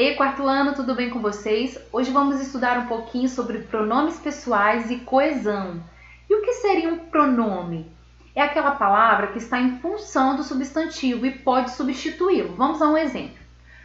Ei, quarto ano, tudo bem com vocês? Hoje vamos estudar um pouquinho sobre pronomes pessoais e coesão. E o que seria um pronome? É aquela palavra que está em função do substantivo e pode substituí-lo. Vamos a um exemplo.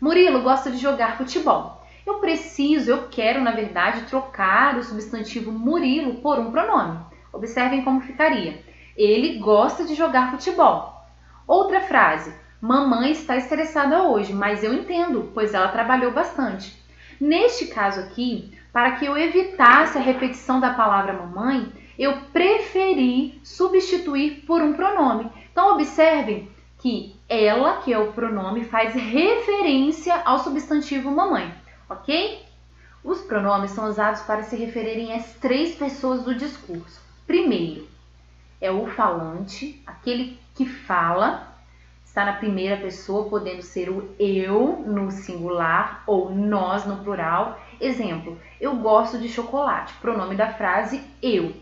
Murilo gosta de jogar futebol. Eu quero, na verdade, trocar o substantivo Murilo por um pronome. Observem como ficaria. Ele gosta de jogar futebol. Outra frase. Mamãe está estressada hoje, mas eu entendo, pois ela trabalhou bastante. Neste caso aqui, para que eu evitasse a repetição da palavra mamãe, eu preferi substituir por um pronome. Então, observem que ela, que é o pronome, faz referência ao substantivo mamãe, ok? Os pronomes são usados para se referirem às três pessoas do discurso. Primeiro, é o falante, aquele que fala. Está na primeira pessoa, podendo ser o eu no singular ou nós no plural. Exemplo, eu gosto de chocolate, pronome da frase eu.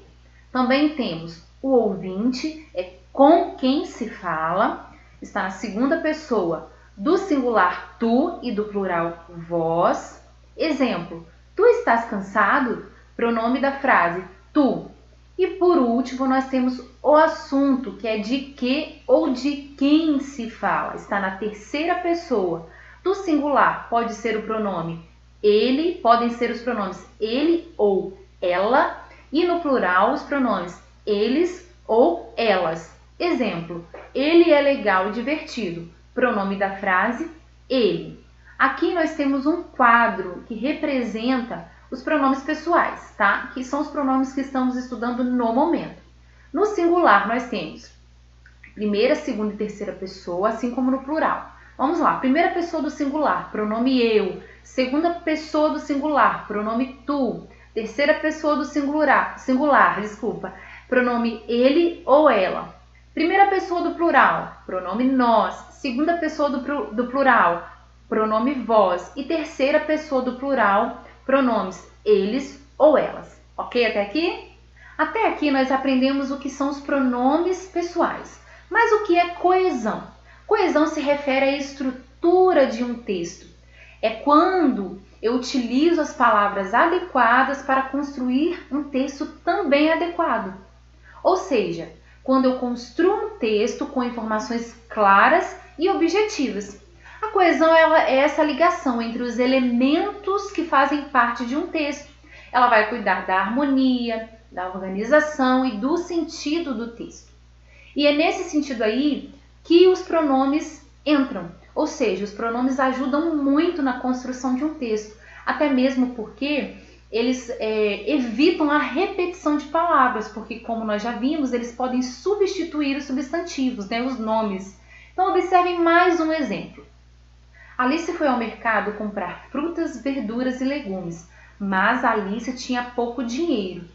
Também temos o ouvinte, é com quem se fala. Está na segunda pessoa do singular tu e do plural vós. Exemplo, tu estás cansado? Pronome da frase tu. E por último, nós temos o assunto, que é de que ou de quem se fala. Está na terceira pessoa. Do singular pode ser o pronome ele, podem ser os pronomes ele ou ela. E no plural, os pronomes eles ou elas. Exemplo, ele é legal e divertido. Pronome da frase ele. Aqui nós temos um quadro que representa os pronomes pessoais, tá? Que são os pronomes que estamos estudando no momento. No singular, nós temos primeira, segunda e terceira pessoa, assim como no plural. Vamos lá. Primeira pessoa do singular, pronome eu. Segunda pessoa do singular, pronome tu. Terceira pessoa do singular, pronome ele ou ela. Primeira pessoa do plural, pronome nós. Segunda pessoa do plural, pronome vós. E terceira pessoa do plural, pronomes eles ou elas. Ok até aqui? Até aqui nós aprendemos o que são os pronomes pessoais. Mas o que é coesão? Coesão se refere à estrutura de um texto. É quando eu utilizo as palavras adequadas para construir um texto também adequado. Ou seja, quando eu construo um texto com informações claras e objetivas. A coesão é essa ligação entre os elementos que fazem parte de um texto. Ela vai cuidar da harmonia, da organização e do sentido do texto. E é nesse sentido aí que os pronomes entram. Ou seja, os pronomes ajudam muito na construção de um texto. Até mesmo porque eles evitam a repetição de palavras. Porque, como nós já vimos, eles podem substituir os substantivos, né, os nomes. Então, observem mais um exemplo. Alice foi ao mercado comprar frutas, verduras e legumes, mas Alice tinha pouco dinheiro.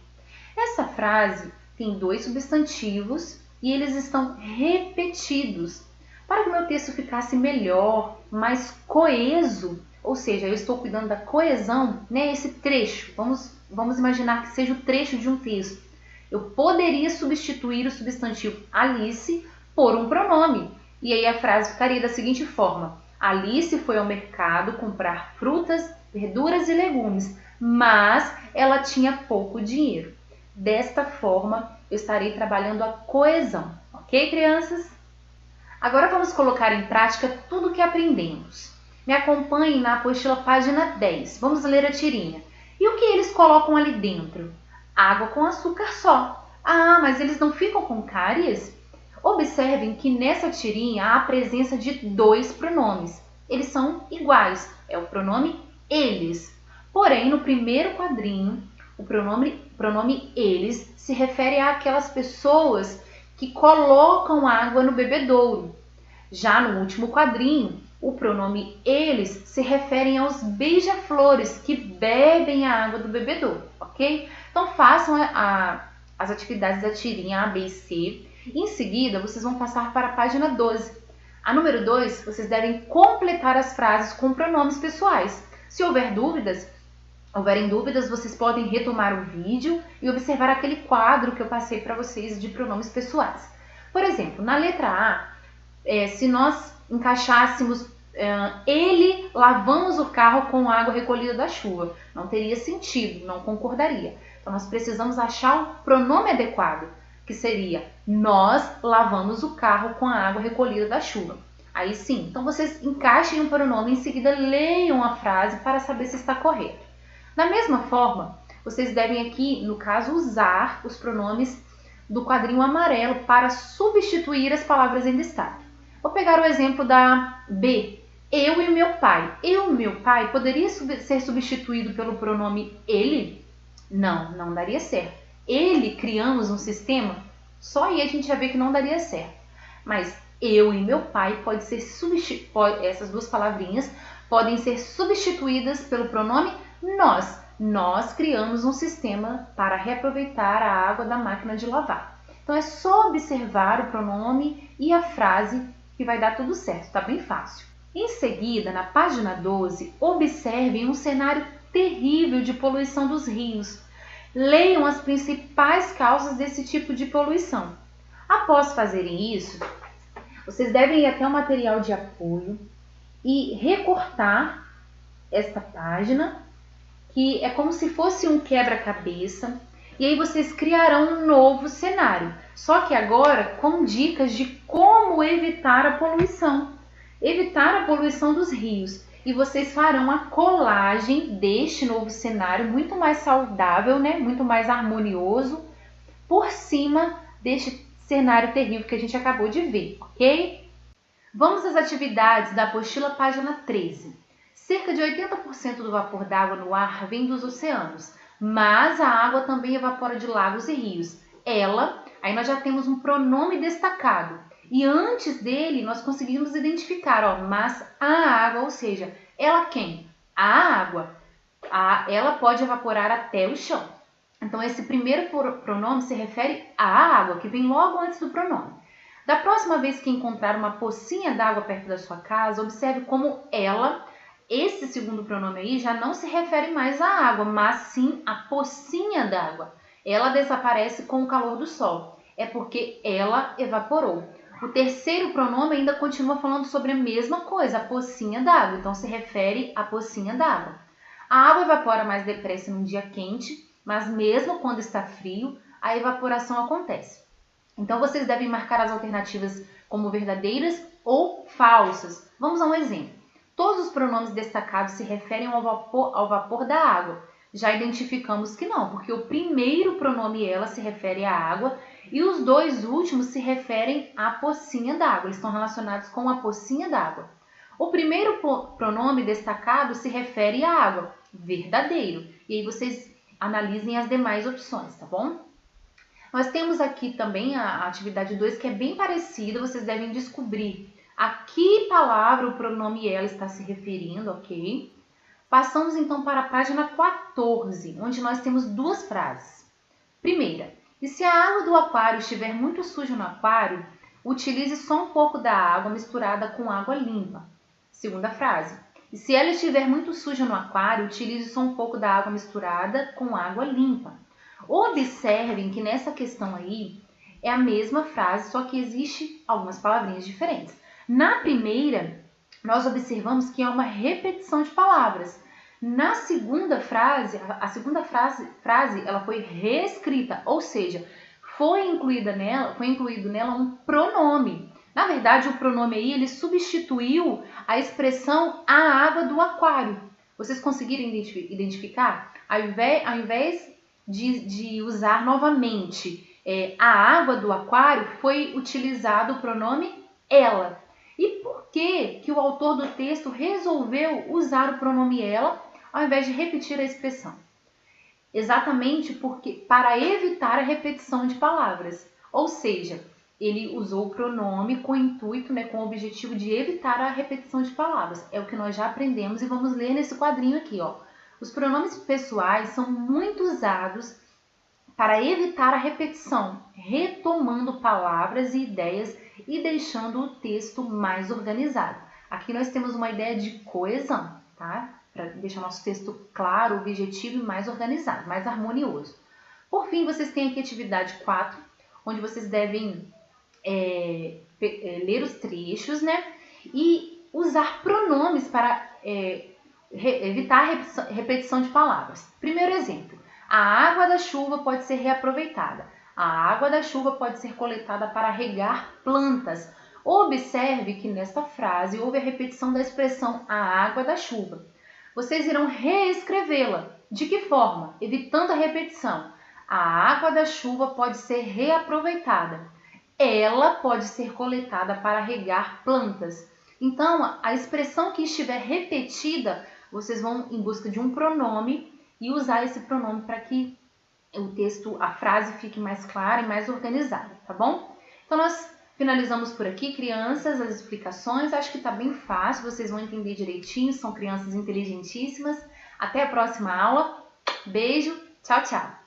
Essa frase tem dois substantivos e eles estão repetidos. Para que o meu texto ficasse melhor, mais coeso, ou seja, eu estou cuidando da coesão, né, esse trecho, vamos imaginar que seja o trecho de um texto. Eu poderia substituir o substantivo Alice por um pronome. E aí a frase ficaria da seguinte forma. Alice foi ao mercado comprar frutas, verduras e legumes, mas ela tinha pouco dinheiro. Desta forma, eu estarei trabalhando a coesão. Ok, crianças? Agora vamos colocar em prática tudo o que aprendemos. Me acompanhem na apostila página 10. Vamos ler a tirinha. E o que eles colocam ali dentro? Água com açúcar só. Ah, mas eles não ficam com cáries? Observem que nessa tirinha há a presença de dois pronomes. Eles são iguais, é o pronome eles. Porém, no primeiro quadrinho, o pronome eles se refere àquelas pessoas que colocam água no bebedouro. Já no último quadrinho, o pronome eles se refere aos beija-flores que bebem a água do bebedouro, ok? Então, façam as atividades da tirinha A, B e C. Em seguida, vocês vão passar para a página 12. A número 2, vocês devem completar as frases com pronomes pessoais. Se houverem dúvidas, vocês podem retomar o vídeo e observar aquele quadro que eu passei para vocês de pronomes pessoais. Por exemplo, na letra A, se nós encaixássemos ele lavamos o carro com água recolhida da chuva. Não teria sentido, não concordaria. Então nós precisamos achar o pronome adequado, que seria nós lavamos o carro com a água recolhida da chuva. Aí sim, então vocês encaixem um pronome e em seguida leiam a frase para saber se está correto. Da mesma forma, vocês devem aqui, no caso, usar os pronomes do quadrinho amarelo para substituir as palavras em destaque. Vou pegar o exemplo da B. Eu e meu pai. Eu e meu pai poderia ser substituído pelo pronome ele? Não, não daria certo. Ele, criamos um sistema, só aí a gente já vê que não daria certo. Mas eu e meu pai essas duas palavrinhas podem ser substituídas pelo pronome nós. Nós criamos um sistema para reaproveitar a água da máquina de lavar. Então é só observar o pronome e a frase que vai dar tudo certo, tá bem fácil. Em seguida, na página 12, observem um cenário terrível de poluição dos rios. Leiam as principais causas desse tipo de poluição. Após fazerem isso, vocês devem ir até o material de apoio e recortar esta página, que é como se fosse um quebra-cabeça, e aí vocês criarão um novo cenário, só que agora com dicas de como evitar a poluição. Evitar a poluição dos rios. E vocês farão a colagem deste novo cenário, muito mais saudável, né? Muito mais harmonioso, por cima deste cenário terrível que a gente acabou de ver, ok? Vamos às atividades da apostila, página 13. Cerca de 80% do vapor d'água no ar vem dos oceanos, mas a água também evapora de lagos e rios. Ela, aí nós já temos um pronome destacado. E antes dele, nós conseguimos identificar, ó, mas a água, ou seja, ela quem? A água. Ela pode evaporar até o chão. Então, esse primeiro pronome se refere à água, que vem logo antes do pronome. Da próxima vez que encontrar uma pocinha d'água perto da sua casa, observe como ela, esse segundo pronome aí, já não se refere mais à água, mas sim à pocinha d'água. Ela desaparece com o calor do sol. É porque ela evaporou. O terceiro pronome ainda continua falando sobre a mesma coisa, a pocinha d'água. Então, se refere à pocinha d'água. A água evapora mais depressa num dia quente, mas mesmo quando está frio, a evaporação acontece. Então, vocês devem marcar as alternativas como verdadeiras ou falsas. Vamos a um exemplo. Todos os pronomes destacados se referem ao vapor da água. Já identificamos que não, porque o primeiro pronome ela se refere à água e os dois últimos se referem à pocinha d'água. Eles estão relacionados com a pocinha d'água. O primeiro pronome destacado se refere à água, verdadeiro. E aí vocês analisem as demais opções, tá bom? Nós temos aqui também a atividade 2, que é bem parecida. Vocês devem descobrir a que palavra o pronome ela está se referindo, ok? Passamos então para a página 14, onde nós temos duas frases. Primeira, e se a água do aquário estiver muito suja no aquário, utilize só um pouco da água misturada com água limpa. Segunda frase, e se ela estiver muito suja no aquário, utilize só um pouco da água misturada com água limpa. Observem que nessa questão aí é a mesma frase, só que existe algumas palavrinhas diferentes. Na primeira, nós observamos que é uma repetição de palavras. Na segunda frase, a segunda frase ela foi reescrita, ou seja, foi incluído nela um pronome. Na verdade, o pronome aí ele substituiu a expressão a água do aquário. Vocês conseguiram identificar? Ao invés de usar novamente a água do aquário, foi utilizado o pronome ela. E por que o autor do texto resolveu usar o pronome ela ao invés de repetir a expressão? Exatamente para evitar a repetição de palavras. Ou seja, ele usou o pronome com o intuito, com o objetivo de evitar a repetição de palavras. É o que nós já aprendemos e vamos ler nesse quadrinho aqui, ó. Os pronomes pessoais são muito usados para evitar a repetição, retomando palavras e ideias e deixando o texto mais organizado. Aqui nós temos uma ideia de coesão, tá? Para deixar nosso texto claro, objetivo e mais organizado, mais harmonioso. Por fim, vocês têm aqui a atividade 4, onde vocês devem ler os trechos, e usar pronomes para evitar a repetição de palavras. Primeiro exemplo, a água da chuva pode ser reaproveitada. A água da chuva pode ser coletada para regar plantas. Observe que nesta frase houve a repetição da expressão a água da chuva. Vocês irão reescrevê-la. De que forma? Evitando a repetição. A água da chuva pode ser reaproveitada. Ela pode ser coletada para regar plantas. Então, a expressão que estiver repetida, vocês vão em busca de um pronome e usar esse pronome para que o texto, a frase fique mais clara e mais organizada, tá bom? Então, nós finalizamos por aqui, crianças, as explicações. Acho que está bem fácil, vocês vão entender direitinho, são crianças inteligentíssimas. Até a próxima aula. Beijo, tchau, tchau!